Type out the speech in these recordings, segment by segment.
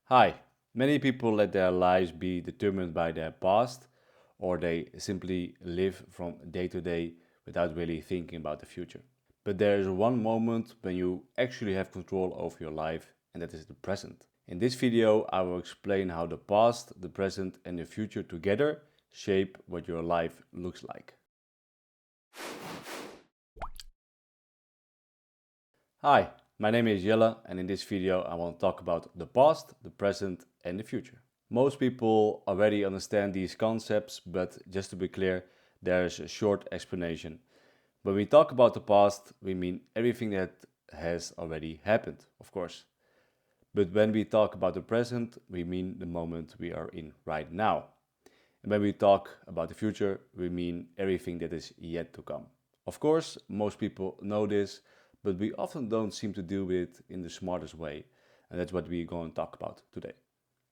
Hi, many people let their lives be determined by their past, or they simply live from day to day without really thinking about the future. But there is one moment when you actually have control over your life, and that is the present. In this video, I will explain how the past, the present, and the future together shape what your life looks like. Hi, my name is Jelle, and in this video, I want to talk about the past, the present, and the future. Most people already understand these concepts, but just to be clear, there's a short explanation. When we talk about the past, we mean everything that has already happened, of course. But when we talk about the present, we mean the moment we are in right now. And when we talk about the future, we mean everything that is yet to come. Of course, most people know this, but we often don't seem to deal with it in the smartest way. And that's what we're going to talk about today.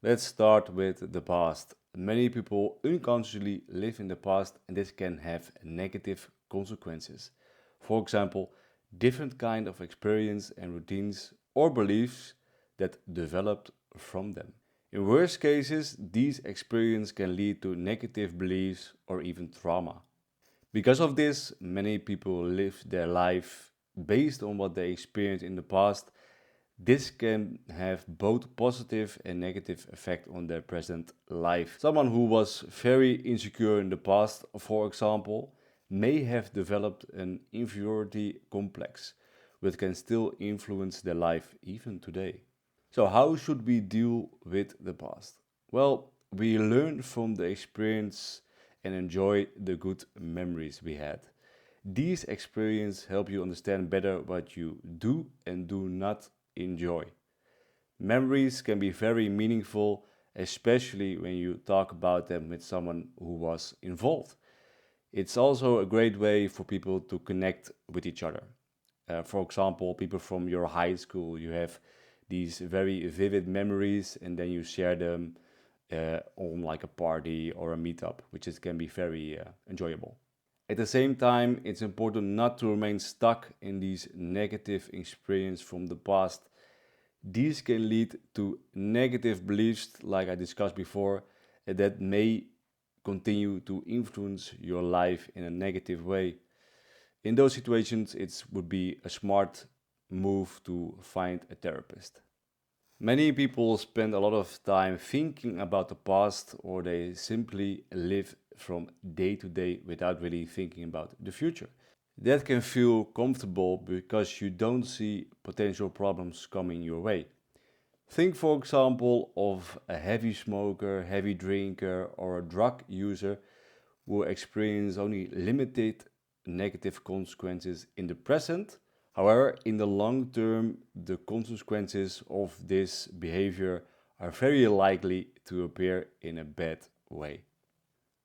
Let's start with the past. Many people unconsciously live in the past and this can have negative consequences. For example, different kind of experience and routines or beliefs that developed from them. In worst cases, these experiences can lead to negative beliefs or even trauma. Because of this, many people live their life based on what they experienced in the past. This can have both positive and negative effect on their present life. Someone who was very insecure in the past, for example, may have developed an inferiority complex, which can still influence their life even today. So how should we deal with the past? Well, we learn from the experience and enjoy the good memories we had. These experiences help you understand better what you do and do not enjoy. Memories can be very meaningful, especially when you talk about them with someone who was involved. It's also a great way for people to connect with each other. For example, people from your high school, you have these very vivid memories and then you share them on like a party or a meetup, which can be very enjoyable. At the same time, it's important not to remain stuck in these negative experiences from the past. These can lead to negative beliefs, like I discussed before, that may continue to influence your life in a negative way. In those situations, it would be a smart move to find a therapist. Many people spend a lot of time thinking about the past or they simply live from day to day without really thinking about the future. That can feel comfortable because you don't see potential problems coming your way. Think, for example, of a heavy smoker, heavy drinker, or a drug user who experience only limited negative consequences in the present. However, in the long term, the consequences of this behavior are very likely to appear in a bad way.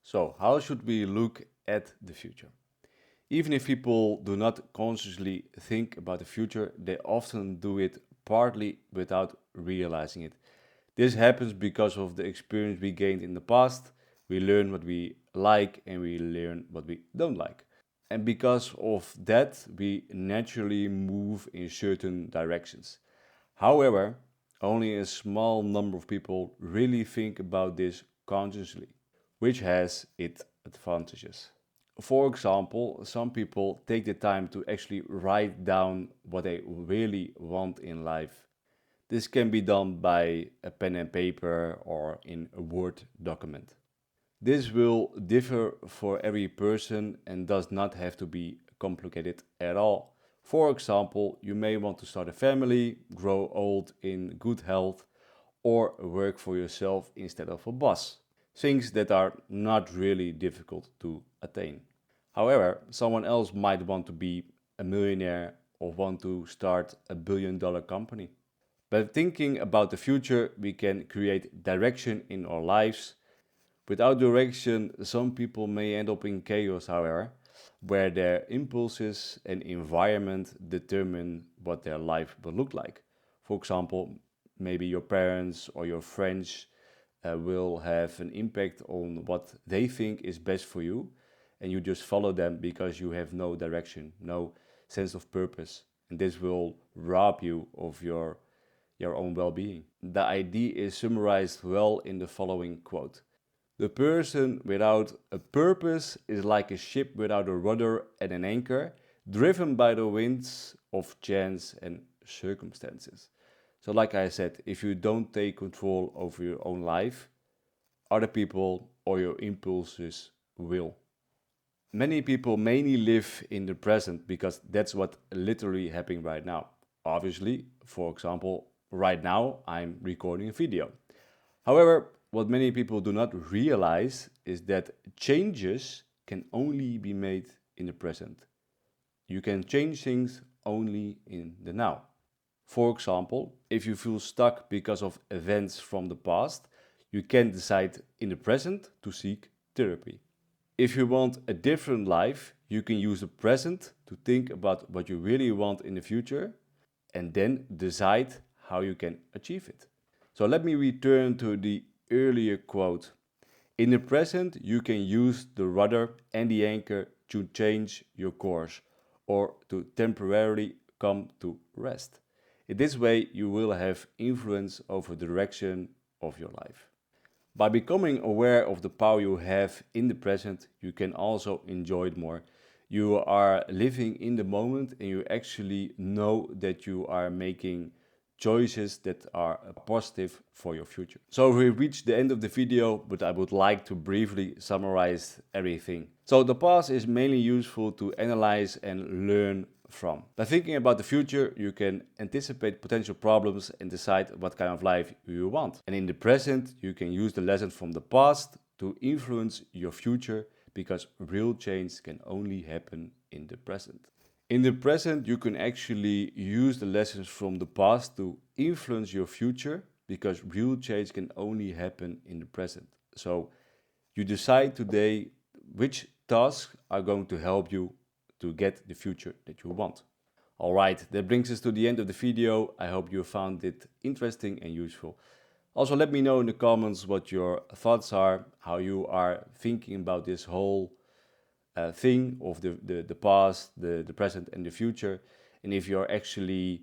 So, how should we look at the future? Even if people do not consciously think about the future, they often do it partly without realizing it. This happens because of the experience we gained in the past. We learn what we like and we learn what we don't like. And because of that, we naturally move in certain directions. However, only a small number of people really think about this consciously, which has its advantages. For example, some people take the time to actually write down what they really want in life. This can be done by a pen and paper or in a Word document. This will differ for every person and does not have to be complicated at all. For example, you may want to start a family, grow old in good health, or work for yourself instead of a boss. Things that are not really difficult to attain. However, someone else might want to be a millionaire or want to start a billion-dollar company. By thinking about the future, we can create direction in our lives. Without direction, some people may end up in chaos, however, where their impulses and environment determine what their life will look like. For example, maybe your parents or your friends will have an impact on what they think is best for you, and you just follow them because you have no direction, no sense of purpose. And this will rob you of your your own well-being. The idea is summarized well in the following quote. The person without a purpose is like a ship without a rudder and an anchor, driven by the winds of chance and circumstances. So like I said, if you don't take control over your own life, other people or your impulses will. Many people mainly live in the present because that's what literally happening right now. Obviously, for example, right now I'm recording a video. However, what many people do not realize is that changes can only be made in the present. You can change things only in the now. For example, if you feel stuck because of events from the past, you can decide in the present to seek therapy. If you want a different life, you can use the present to think about what you really want in the future and then decide how you can achieve it. So let me return to the earlier quote. In the present, you can use the rudder and the anchor to change your course or to temporarily come to rest. In this way, you will have influence over the direction of your life. By becoming aware of the power you have in the present, you can also enjoy it more. You are living in the moment and you actually know that you are making choices that are positive for your future. So we reached the end of the video, but I would like to briefly summarize everything. So the past is mainly useful to analyze and learn from. By thinking about the future, you can anticipate potential problems and decide what kind of life you want. And in the present, you can use the lessons from the past to influence your future because real change can only happen in the present. In the present, you can actually use the lessons from the past to influence your future because real change can only happen in the present. So you decide today which tasks are going to help you to get the future that you want. Alright, that brings us to the end of the video. I hope you found it interesting and useful. Also, let me know in the comments what your thoughts are, how you are thinking about this whole thing of the past, the present and the future, and if you're actually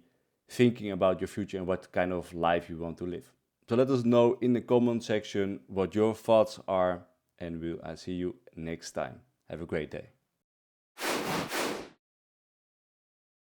thinking about your future and what kind of life you want to live. So let us know in the comment section what your thoughts are, and I'll see you next time. Have a great day.